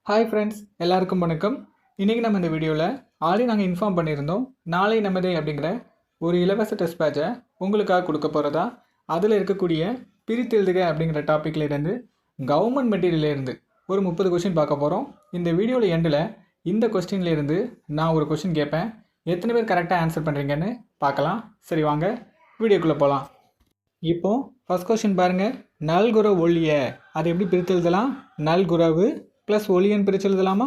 Hi friends, எல்லாருக்கும் வணக்கம். இன்றைக்கி நம்ம இந்த வீடியோவில் ஆல்ரெடி நாங்கள் இன்ஃபார்ம் பண்ணியிருந்தோம். நாளை நமதே அப்படிங்கிற ஒரு இலவச டெஸ்ட் பேட்சை உங்களுக்காக கொடுக்க போகிறதா. அதில் இருக்கக்கூடிய பிரித்தெழுதுக அப்படிங்கிற டாப்பிக்லேருந்து கவர்மெண்ட் மெட்டீரியல்லேருந்து ஒரு 30 கொஸ்டின் பார்க்க போகிறோம். இந்த வீடியோவில் எண்டில் இந்த கொஸ்டின்லேருந்து நான் ஒரு கொஸ்டின் கேட்பேன். எத்தனை பேர் கரெக்டாக ஆன்சர் பண்ணுறீங்கன்னு பார்க்கலாம். சரி, வாங்க வீடியோக்குள்ளே போகலாம். இப்போது ஃபஸ்ட் கொஸ்டின் பாருங்கள். நல்குறவு ஒழிய அதை எப்படி பிரித்து எழுதலாம்? நல்குறவு ப்ளஸ் ஒளியன் பிரித்து எழுதலாமா?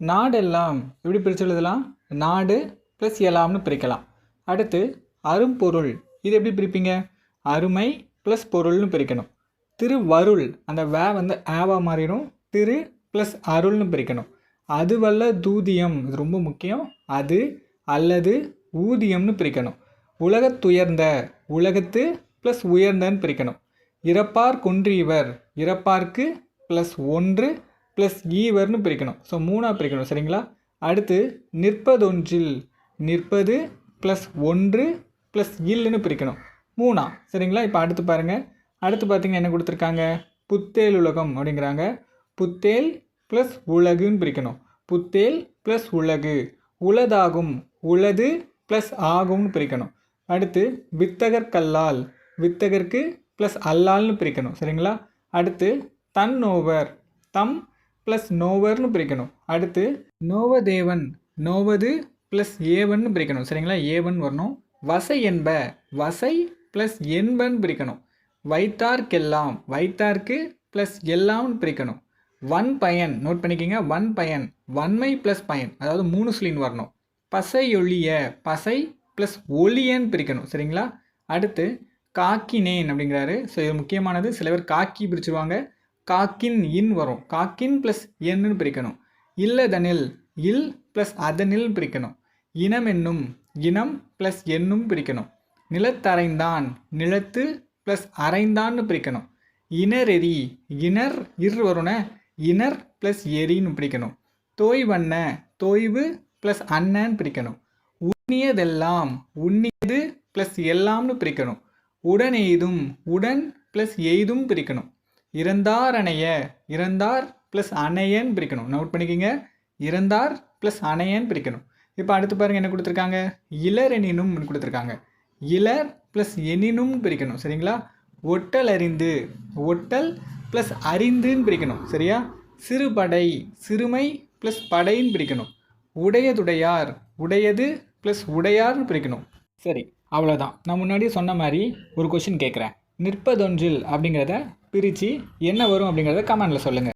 நாடெல்லாம் எப்படி பிரித்து எழுதலாம்? நாடு ப்ளஸ் எல்லாம்னு பிரிக்கலாம். அடுத்து அரும்பொருள், இது எப்படி பிரிப்பீங்க? அருமை ப்ளஸ் பொருள்னு பிரிக்கணும். திருவருள், அந்த வே வந்து ஆவா மாறிடும். திரு ப்ளஸ் அருள்னு பிரிக்கணும். அதுவல்ல தூதியம், இது ரொம்ப முக்கியம். அது அல்லது ஊதியம்னு பிரிக்கணும். உலகத்துயர்ந்த, உலகத்து ப்ளஸ் உயர்ந்தன்னு பிரிக்கணும். இறப்பார் குன்றியவர், இறப்பார்க்கு ப்ளஸ் ஒன்று ப்ளஸ் ஈவர்னு பிரிக்கணும். ஸோ 3ஆக பிரிக்கணும். சரிங்களா? அடுத்து நிற்பதொன்றில், நிற்பது ப்ளஸ் ஒன்று ப்ளஸ் இல்லுன்னு பிரிக்கணும். 3ஆ. சரிங்களா? இப்போ அடுத்து பாருங்கள். அடுத்து பார்த்திங்கன்னா என்ன கொடுத்துருக்காங்க? புத்தேல் உலகம் அப்படிங்கிறாங்க. புத்தேல் ப்ளஸ் உலகுன்னு பிரிக்கணும். புத்தேல் ப்ளஸ் உலகு. உளதாகும், உளது ப்ளஸ் ஆகும்னு பிரிக்கணும். அடுத்து வித்தகர் கல்லால், வித்தகருக்கு ப்ளஸ் அல்லால்னு பிரிக்கணும். சரிங்களா? அடுத்து தன்னோவர், தம் ப்ளஸ் நோவர்னு பிரிக்கணும். அடுத்து நோவதேவன், நோவது ப்ளஸ் ஏவன்னு பிரிக்கணும். சரிங்களா? ஏவன் வரணும். வசை என்ப, வசை ப்ளஸ் என்பன்னு பிரிக்கணும். வைத்தார்க்கெல்லாம், வைத்தார்க்கு ப்ளஸ் எல்லாம்னு பிரிக்கணும். வன் பயன், நோட் பண்ணிக்கிங்க. வன் பயன், வன்மை ப்ளஸ் பயன், அதாவது 3 ஸ்லின் வரணும். பசை ஒழிய, பசை ப்ளஸ் ஒளியன்னு பிரிக்கணும். சரிங்களா? அடுத்து காக்கினேன் அப்படிங்கிறாரு. ஸோ இது முக்கியமானது. சில பேர் காக்கி பிரிச்சுருவாங்க. காக்கின் இன் வரும். காக்கின் ப்ளஸ் என்னு பிரிக்கணும். இல்லதனில், இல் ப்ளஸ் அதனில் பிரிக்கணும். இனம் என்னும், இனம் ப்ளஸ் என்னும் பிரிக்கணும். நிலத்தரைந்தான், நிலத்து ப்ளஸ் அரைந்தான்னு பிரிக்கணும். இனரெறி, இனர் இர் வரும்ன, இனர் ப்ளஸ் எரின்னு பிரிக்கணும். தோய்வண்ண, தோய்வு ப்ளஸ் அண்ணன்னு பிரிக்கணும். உண்ணியதெல்லாம், உண்ணியது ப்ளஸ் எல்லாம்னு பிரிக்கணும். உடன் எய்தும், உடன் ப்ளஸ் எய்தும் பிரிக்கணும். இறந்தார் அணைய, இறந்தார் ப்ளஸ் அணையன்னு பிரிக்கணும். நோட் பண்ணிக்கிங்க. இறந்தார் ப்ளஸ் அணையன்னு பிரிக்கணும். இப்போ அடுத்து பாருங்கள் என்ன கொடுத்துருக்காங்க? இளர் எனினும் கொடுத்துருக்காங்க. இளர் ப்ளஸ் எனினும் பிரிக்கணும். சரிங்களா? ஒட்டல் அறிந்து, ஒட்டல் ப்ளஸ் அறிந்துன்னு பிரிக்கணும். சரியா? சிறுபடை, சிறுமை ப்ளஸ் படைன்னு பிரிக்கணும். உடையதுடையார், உடையது ப்ளஸ் உடையார்னு பிரிக்கணும். சரி, அவ்வளோதான். நான் முன்னாடியே சொன்ன மாதிரி ஒரு கொஷின் கேட்குறேன். நிற்பதொன்றில் அப்படிங்கிறத பிரித்து என்ன வரும் அப்படிங்கிறத கமெண்டில் சொல்லுங்கள்.